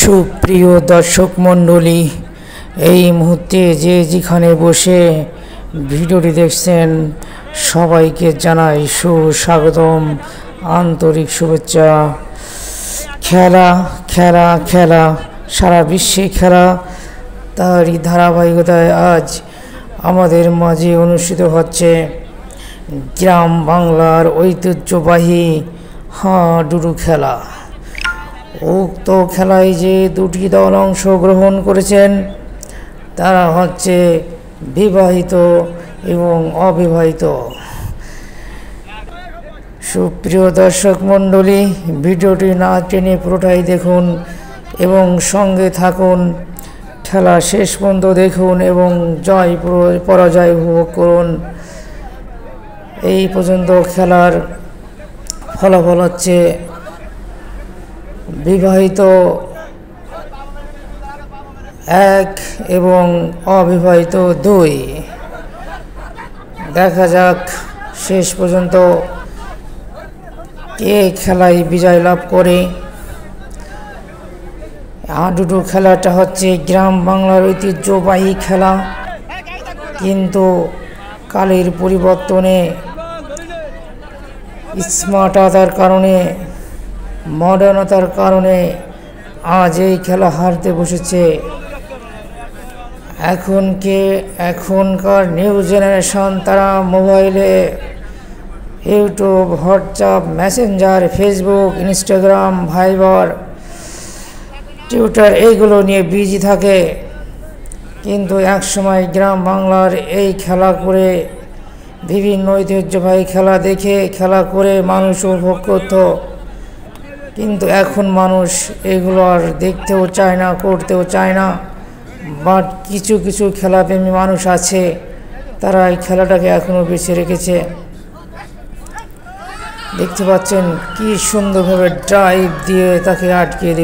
সুপ্রিয় দর্শক মণ্ডলী, এই মুহূর্তে যে যেখানে বসে ভিডিওটি দেখছেন সবাইকে জানাই সুস্বাগতম, আন্তরিক শুভেচ্ছা। খেলা খেলা খেলা, সারা বিশ্বে খেলা, তারই ধারাবাহিকতায় আজ আমাদের মাঝে অনুষ্ঠিত হচ্ছে গ্রাম বাংলার ঐতিহ্যবাহী হাডুডু খেলা। উক্ত খেলায় যে দুটি দল অংশগ্রহণ করেছেন তারা হচ্ছে বিবাহিত এবং অবিবাহিত। সুপ্রিয় দর্শক মণ্ডলী, ভিডিওটি না টেনে পুরোটাই দেখুন এবং সঙ্গে থাকুন। খেলা শেষ পর্যন্ত দেখুন এবং জয় পরাজয় উপভোগ করুন। এই পর্যন্ত খেলার ফলাফল হচ্ছে বিবাহিত 1 এবং অবিবাহিত 2। দেখা যাক শেষ পর্যন্ত কে খেলায় বিজয় লাভ করে। হাডুডু খেলাটা হচ্ছে গ্রাম বাংলার ঐতিহ্যবাহী খেলা, কিন্তু কালের পরিবর্তনে, স্মার্টতার কারণে, মডার্নতার কারণে আজ এই খেলা হারতে বসেছে। এখনকার নিউ জেনারেশন তারা মোবাইলে YouTube, WhatsApp, Messenger, Facebook, Instagram, Viber, Twitter এইগুলো নিয়ে বিজি থাকে, কিন্তু একসময় গ্রাম বাংলার এই খেলা করে বিভিন্ন ঐতিহ্যবাহী খেলা দেখে খেলা করে মানুষ উপভোগ করত। কিন্তু এখন মানুষ এগুলো আর দেখতেও চায় না, করতেও চায় না। বাট কিছু কিছু খেলাপ্রেমী মানুষ আছে, তারা এই খেলাটাকে এখনও বেছে রেখেছে। দেখতে পাচ্ছেন কি সুন্দরভাবে ড্রাইভ দিয়ে তাকে আটকে দিল।